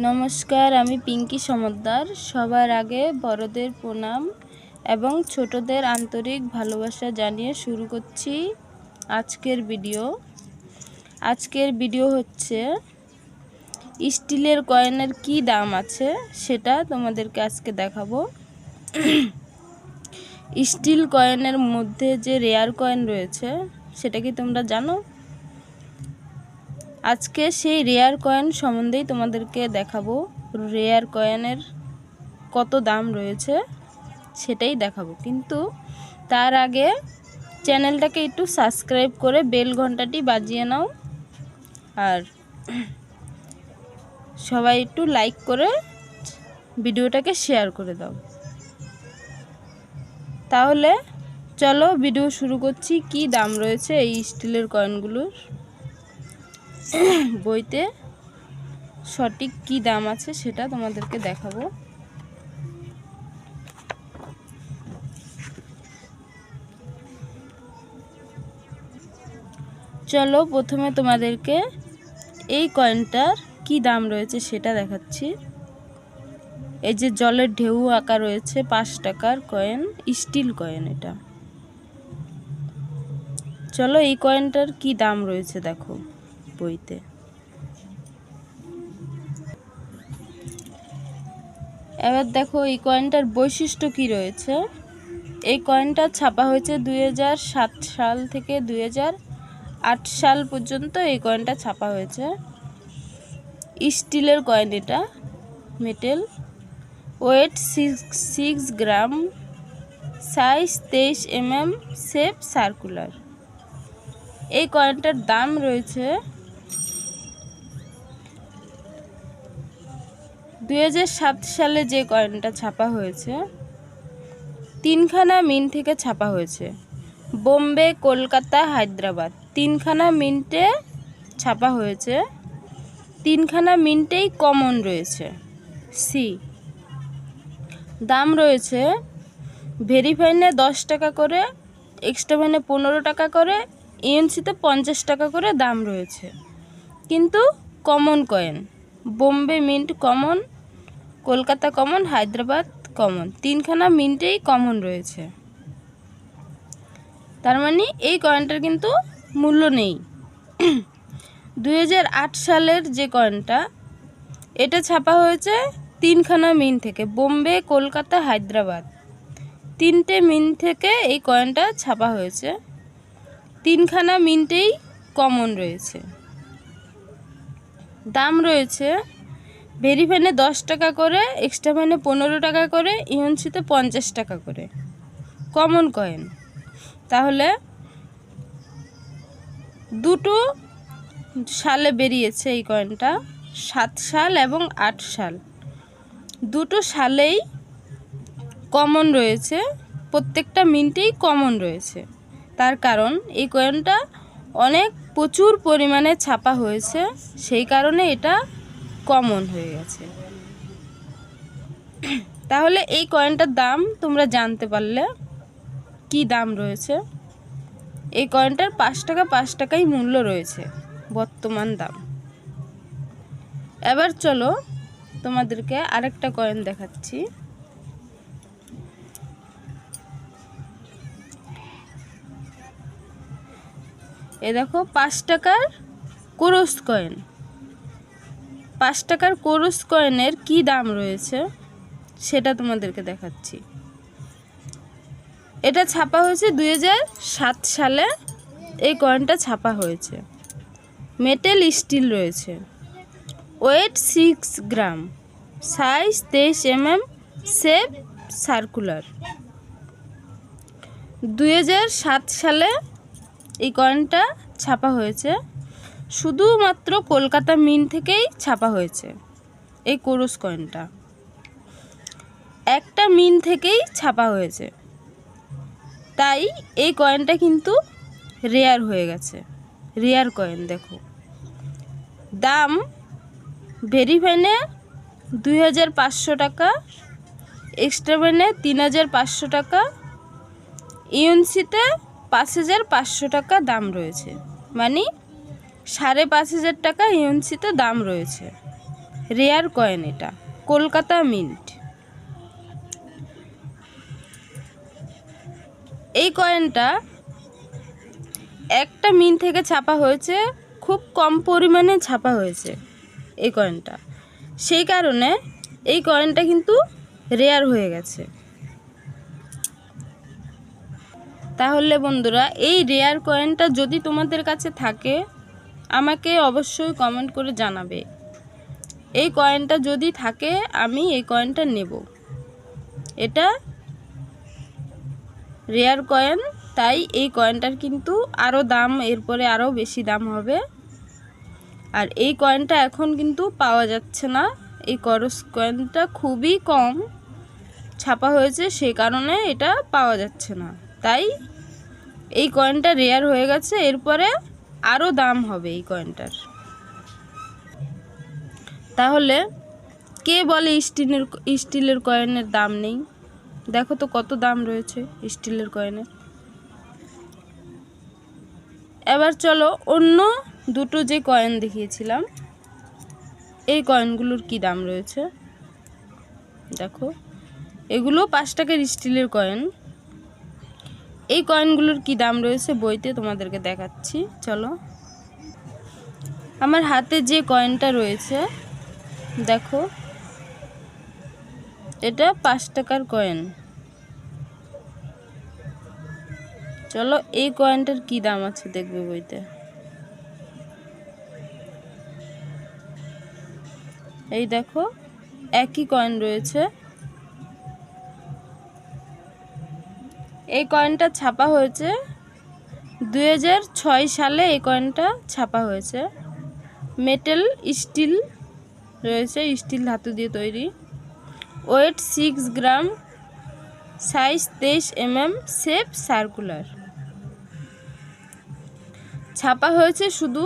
নমস্কার, আমি পিঙ্কি সমদ্দার। সবার আগে বড়দের প্রণাম এবং ছোটদের আন্তরিক ভালোবাসা জানিয়ে শুরু করছি আজকের ভিডিও হচ্ছে স্টিলের কয়েনের কি দাম আছে সেটা তোমাদেরকে আজকে দেখাবো। স্টিল কয়েনের মধ্যে যে রেয়ার কয়েন রয়েছে সেটা কি তোমরা জানো? আজকে সেই রেয়ার কয়েন সম্বন্ধেই তোমাদেরকে দেখাবো। রেয়ার কয়েনের কত দাম রয়েছে সেটাই দেখাবো, কিন্তু তার আগে চ্যানেলটাকে একটু সাবস্ক্রাইব করে বেল ঘন্টাটি বাজিয়ে নাও, আর সবাই একটু লাইক করে ভিডিওটাকে শেয়ার করে দাও। তাহলে চলো ভিডিও শুরু করছি। কি দাম রয়েছে এই স্টিলের কয়েনগুলোর, বইতে সঠিক কি দাম আছে সেটা তোমাদেরকে দেখাবো। চলো প্রথমে তোমাদেরকে এই কয়েনটার কি দাম রয়েছে সেটা দেখাচ্ছি। এই যে জলের ঢেউ আঁকা রয়েছে 5 টাকার কয়েন, স্টিল কয়েন এটা। চলো এই কয়েনটার কি দাম রয়েছে দেখো বইতে। এবার দেখো এই কয়েনটার বৈশিষ্ট্য কি রয়েছে। এই কয়েনটা ছাপা হয়েছে 2007 সাল থেকে 2008 সাল পর্যন্ত এই কয়েনটা ছাপা হয়েছে। স্টিলের কয়েন, এটা মেটেল, ওয়েট 6 গ্রাম, সাইজ 23 mm, শেপ সার্কুলার। এই কয়েনটার দাম রয়েছে 2007 সালে যে কয়েনটা ছাপা হয়েছে 3খানা মিন্ট থেকে ছাপা হয়েছে। বোম্বে, কলকাতা, হায়দ্রাবাদ 3খানা মিন্টে ছাপা হয়েছে। 3খানা মিন্টেই কমন রয়েছে সি। দাম রয়েছে ভেরিফাইনে 10 টাকা করে, এক্সট্রা ফাইনে 15 টাকা করে, ইএনসিতে 50 টাকা করে দাম রয়েছে। কিন্তু common coin Bombay mint common, Kolkata common, Hyderabad common, 3খানা মিন্টেই কমন রয়েছে। তার মানে এই কয়েনটার কিন্তু মূল্য নেই। 2008 সালের যে কয়েনটা, এটা ছাপা হয়েছে 3খানা মিন্ট থেকে, বোম্বে, কলকাতা, হায়দ্রাবাদ 3টে মিন্ট থেকে এই কয়েনটা ছাপা হয়েছে। 3খানা মিন্টেই কমন রয়েছে। দাম রয়েছে ভেরিফাইনে 10 টাকা করে, এক্সট্রা ফাইনে 15 টাকা করে, ইএনসিতে 50 টাকা করে কমন কয়েন। তাহলে দুটো সালে বেরিয়েছে এই কয়েনটা, 7 সাল এবং 8 সাল, দুটো সালেই কমন রয়েছে। প্রত্যেকটা মিন্টেই কমন রয়েছে। তার কারণ এই কয়েনটা প্রচুর পরিমাণে ছাপা হয়েছে, সেই কারণে এটা কমন হয়ে গেছে। তাহলে এই কয়েনটার দাম তোমরা জানতে পারলে কি দাম রয়েছে। এই কয়েনটার 5 টাকাই মূল্য রয়েছে বর্তমান দাম। এবার চলো তোমাদেরকে আরেকটা কয়েন দেখাচ্ছি। এ দেখো 5 টাকার কোরস কয়েন। 5 টাকার কোরস কয়েনের কি দাম রয়েছে সেটা তোমাদেরকে দেখাচ্ছি। এটা ছাপা হয়েছে 2007 সালে, এই কয়েনটা ছাপা হয়েছে। মেটেল স্টিল রয়েছে, ওয়েট 6 গ্রাম, সাইজ 23 mm, শেপ সার্কুলার। 2007 সালে এই কয়েনটা ছাপা হয়েছে। শুধুমাত্র কলকাতা মিন্ট থেকেই ছাপা হয়েছে এই কোরস কয়েনটা, একটা মিন্ট থেকেই ছাপা হয়েছে। তাই এই কয়েনটা কিন্তু রেয়ার হয়ে গেছে, রেয়ার কয়েন। দেখো দাম ভেরিফাইনে 2500 টাকা, এক্সট্রা ফাইনে 3500 টাকা, ইএনসিতে 5500 টাকা দাম রয়েছে। মানে 5500 টাকা ইএনসিতে দাম রয়েছে। রেয়ার কয়েন, এটা কলকাতা মিন্ট। এই কয়েনটা একটা মিন্ট থেকে ছাপা হয়েছে, খুব কম পরিমাণে ছাপা হয়েছে এই কয়েনটা, সেই কারণে এই কয়েনটা কিন্তু রেয়ার হয়ে গেছে। তাহলে বন্ধুরা, এই রেয়ার কয়েনটা যদি তোমাদের কাছে থাকে আমাকে অবশ্যই কমেন্ট করে জানাবে। এই কয়েনটা যদি থাকে আমি এই কয়েনটা নেব। এটা রেয়ার কয়েন, তাই এই কয়েনটার কিন্তু আরও দাম, এরপরে আরও বেশি দাম হবে। আর এই কয়েনটা এখন কিন্তু পাওয়া যাচ্ছে না। এই করস কয়েনটা খুবই কম ছাপা হয়েছে, সেই কারণে এটা পাওয়া যাচ্ছে না। তাই এই কয়েনটা রেয়ার হয়ে গেছে, এরপরে আরও দাম হবে এই কয়েনটার। তাহলে কে বলে স্টিলের কয়েনের দাম নেই? দেখো তো কত দাম রয়েছে স্টিলের কয়েনের। এবার চলো অন্য দুটো যে কয়েন দেখিয়েছিলাম, এই কয়েনগুলোর কি দাম রয়েছে দেখো। এগুলো 5 টাকার স্টিলের কয়েন। এই কয়েনগুলোর কি দাম রয়েছে বইতে তোমাদেরকে দেখাচ্ছি, চলো। আমার হাতে যে কয়েনটা রয়েছে দেখো, এটা 5 টাকার কয়েন। চলো এই কয়েনটার কি দাম আছে দেখবে বইতে। এই দেখো একই কয়েন রয়েছে। এই কয়েনটা ছাপা হয়েছে 2006 সালে। এই কয়েনটা ছাপা হয়েছে। মেটাল স্টিল রয়েছে, স্টিল ধাতু দিয়ে তৈরি। ওয়েট 6 গ্রাম, সাইজ 23 mm, শেপ সার্কুলার। ছাপা হয়েছে শুধু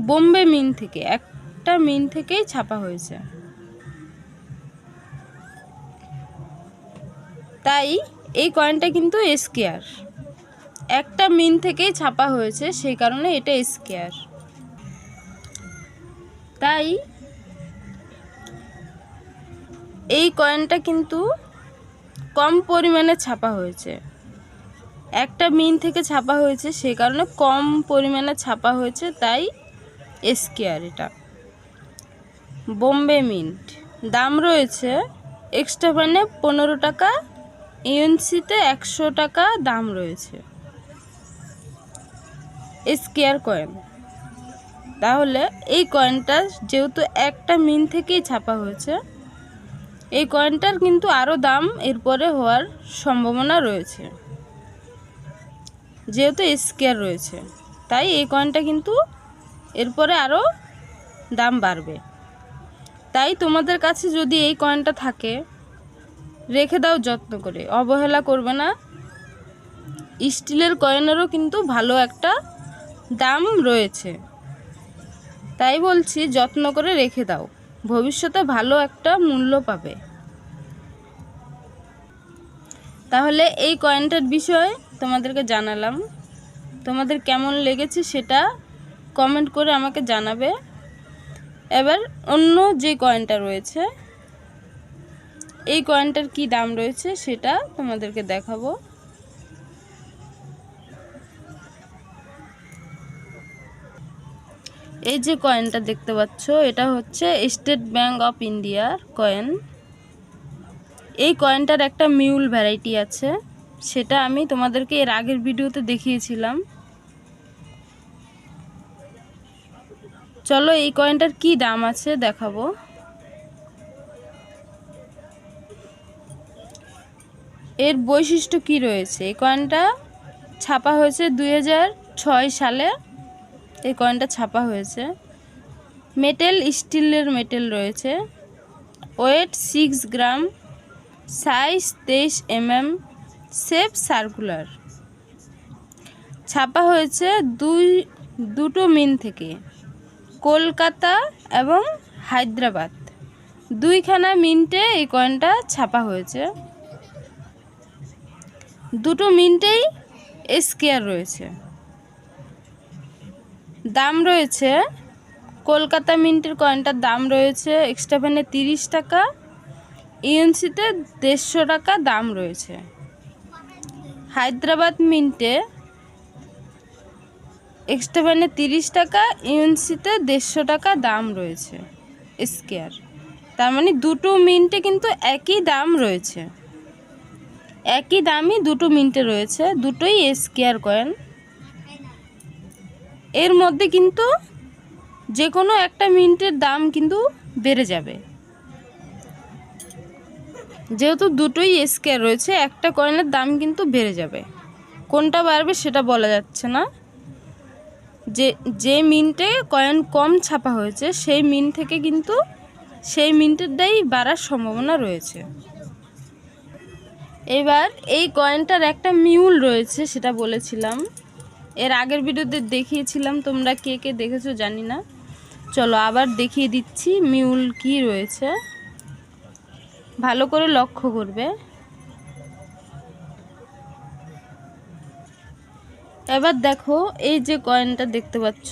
বোম্বে মিন্ট থেকে, একটা মিন্ট থেকেই ছাপা হয়েছে। তাই এই কয়েনটা কিন্তু স্কয়ার, একটা মিন্ট থেকেই ছাপা হয়েছে, সেই কারণে এটা স্কয়ার। তাই এই কয়েনটা কিন্তু কম পরিমাণে ছাপা হয়েছে, একটা মিন্ট থেকে ছাপা হয়েছে, সেই কারণে কম পরিমাণে ছাপা হয়েছে, তাই স্কয়ার। এটা বোম্বে মিন্ট। দাম রয়েছে এক্সট্রা কয়েনে 15 টাকা, ইউএনসিতে 100 টাকা দাম রয়েছে স্কয়ার কয়েন। তাহলে এই কয়েনটা যেহেতু একটা মিন্ট থেকেই ছাপা হয়েছে, এই কয়েনটার কিন্তু আরও দাম এরপরে হওয়ার সম্ভাবনা রয়েছে, যেহেতু স্কয়ার রয়েছে। তাই এই কয়েনটা কিন্তু এরপরে আরও দাম বাড়বে। তাই তোমাদের কাছে যদি এই কয়েনটা থাকে রেখে দাও যত্ন করে, অবহেলা করবে না। স্টিলের কয়েনেরও কিন্তু ভালো একটা দাম রয়েছে, তাই বলছি যত্ন করে রেখে দাও, ভবিষ্যতে ভালো একটা মূল্য পাবে। তাহলে এই কয়েনটার বিষয়ে তোমাদেরকে জানালাম, তোমাদের কেমন লেগেছে সেটা কমেন্ট করে আমাকে জানাবে। এবার অন্য যে কয়েনটা রয়েছে, এই কয়েনটার কি দাম রয়েছে সেটা তোমাদেরকে দেখাবো। এই যে কয়েনটা দেখতে পাচ্ছ, এটা হচ্ছে স্টেট ব্যাংক অফ ইন্ডিয়ার কয়েন। এই কয়েনটার একটা মিউল ভ্যারাইটি আছে, সেটা আমি তোমাদেরকে এর আগের ভিডিওতে দেখিয়েছিলাম। চলো এই কয়েনটার কি দাম আছে দেখাবো। এর বৈশিষ্ট্য কি রয়েছে। এই কয়েনটা ছাপা হয়েছে 2006 সালে। এই কয়েনটা ছাপা হয়েছে। মেটাল স্টিলের মেটাল রয়েছে। ওয়েট 6 গ্রাম, সাইজ 23 mm, শেপ সার্কুলার। ছাপা হয়েছে দুটো মিন্ট থেকে, কলকাতা এবং হায়দ্রাবাদ, দুইখানা মিন্টে এই কয়েনটা ছাপা হয়েছে। দুটো মিন্টেই স্কয়ার রয়েছে। দাম রয়েছে কলকাতা মিন্টের কয়েনটার দাম রয়েছে এক্সট্রা ফ্যানে 30 টাকা, ইউএনসিতে 150 টাকা দাম রয়েছে। হায়দ্রাবাদ মিন্টে এক্সট্রা ফ্যানে 30 টাকা, ইউএনসিতে 150 টাকা দাম রয়েছে স্কয়ার। তার মানে দুটো মিন্টে কিন্তু একই দাম রয়েছে, একই দামই দুটো মিন্টে রয়েছে, দুটোই স্কয়ার কয়েন। এর মধ্যে কিন্তু যে কোনো একটা মিন্টের দাম কিন্তু বেড়ে যাবে, যেহেতু দুটোই স্কয়ার রয়েছে একটা কয়েনের দাম কিন্তু বেড়ে যাবে। কোনটা বাড়বে সেটা বলা যাচ্ছে না। যে মিন্টে কয়েন কম ছাপা হয়েছে সেই মিন্ট থেকে কিন্তু সেই মিন্টেরটাই বাড়ার সম্ভাবনা রয়েছে। এবার এই কয়েনটার একটা মিউল রয়েছে, সেটা বলেছিলাম এর আগের ভিডিওতে দেখিয়েছিলাম, তোমরা কে কে দেখেছো জানি না। চলো আবার দেখিয়ে দিচ্ছি মিউল কি রয়েছে, ভালো করে লক্ষ্য করবে। এবার দেখো এই যে কয়েনটা দেখতে পাচ্ছ,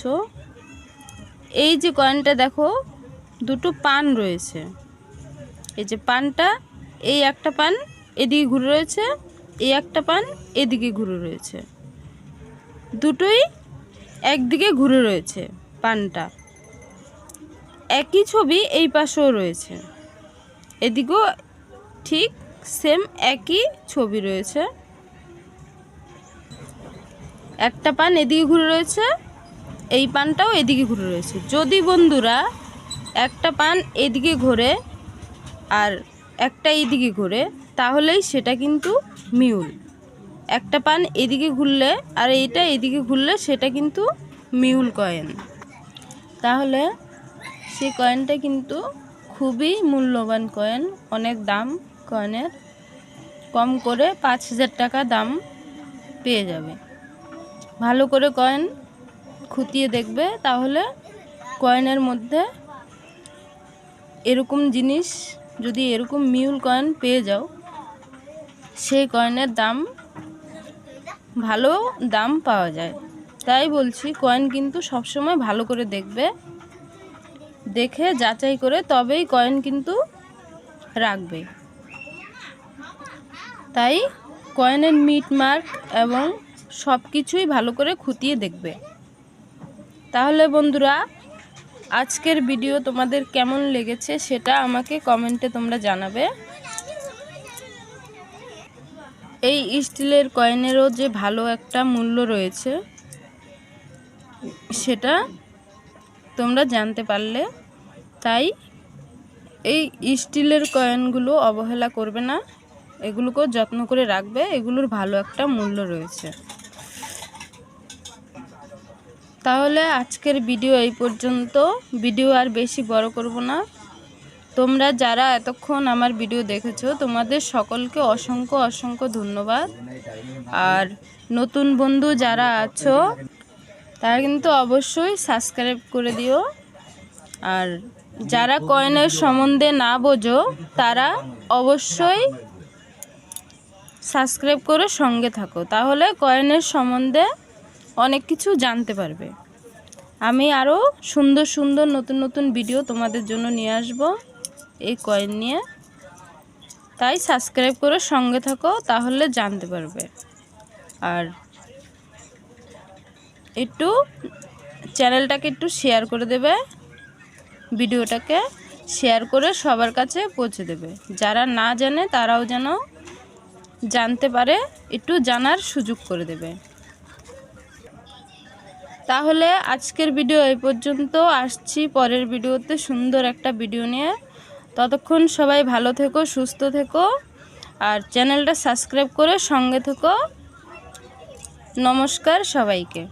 এই যে কয়েনটা দেখো দুটো পান রয়েছে। এই যে পানটা, এই একটা পান এদিকে ঘুরে রয়েছে, এই একটা পান এদিকে ঘুরে রয়েছে, দুটোই একদিকে ঘুরে রয়েছে। পানটা একই ছবি এই পাশেও রয়েছে, এদিকেও ঠিক সেম একই ছবি রয়েছে। একটা পান এদিকে ঘুরে রয়েছে, এই পানটাও এদিকে ঘুরে রয়েছে। যদি বন্ধুরা একটা পান এদিকে ঘোরে আর একটা এদিকে ঘোরে তাহলেই সেটা কিন্তু মিউল। একটা পান এদিকে ঘুরলে আর এইটা এদিকে ঘুরলে সেটা কিন্তু মিউল কয়েন। তাহলে সেই কয়েনটা কিন্তু খুবই মূল্যবান কয়েন, অনেক দাম কয়েনের, কম করে 5000 টাকা দাম পেয়ে যাবে। ভালো করে কয়েন খুঁটিয়ে দেখবে, তাহলে কয়েনের মধ্যে এরকম জিনিস, যদি এরকম মিউল কয়েন পেয়ে যাও সেই কয়েনের দাম ভালো দাম পাওয়া যায়। তাই বলছি কয়েন কিন্তু সবসময় ভালো করে দেখবে, দেখে যাচাই করে তবেই কয়েন কিন্তু রাখবে। তাই কয়েনের মিট মার্ক এবং সব কিছুই ভালো করে খুঁটিয়ে দেখবে। তাহলে বন্ধুরা আজকের ভিডিও তোমাদের কেমন লেগেছে সেটা আমাকে কমেন্টে তোমরা জানাবে। এই স্টিলের কয়েনেরও যে ভালো একটা মূল্য রয়েছে সেটা তোমরা জানতে পারলে। তাই এই স্টিলের কয়েনগুলো অবহেলা করবে না, এগুলোকেও যত্ন করে রাখবে, এগুলোর ভালো একটা মূল্য রয়েছে। তাহলে আজকের ভিডিও এই পর্যন্ত, ভিডিও আর বেশি বড় করব না। তোমরা যারা এতক্ষণ আমার ভিডিও দেখেছো তোমাদের সকলকে অসংখ্য অসংখ্য ধন্যবাদ। আর নতুন বন্ধু যারা আছো তারা কিন্তু অবশ্যই সাবস্ক্রাইব করে দিও। আর যারা কয়েনের সম্বন্ধে না বোঝো তারা অবশ্যই সাবস্ক্রাইব করে সঙ্গে থাকো, তাহলে কয়েনের সম্বন্ধে অনেক কিছু জানতে পারবে। আমি আরও সুন্দর সুন্দর নতুন নতুন ভিডিও তোমাদের জন্য নিয়ে আসব এই কয়েন নিয়ে। তাই সাবস্ক্রাইব করে সঙ্গে থাকো, তাহলে জানতে পারবে। আর একটু চ্যানেলটাকে একটু শেয়ার করে দেবে, ভিডিওটাকে শেয়ার করে সবার কাছে পৌঁছে দেবে। যারা না জানে তারাও যেন জানতে পারে, একটু জানার সুযোগ করে দেবে। তাহলে আজকের ভিডিও এই পর্যন্ত, আসছি পরের ভিডিওতে সুন্দর একটা ভিডিও নিয়ে। ততক্ষণ সবাই ভালো থেকো, সুস্থ থেকো, আর চ্যানেলটা সাবস্ক্রাইব করে সঙ্গে থেকো। নমস্কার সবাইকে।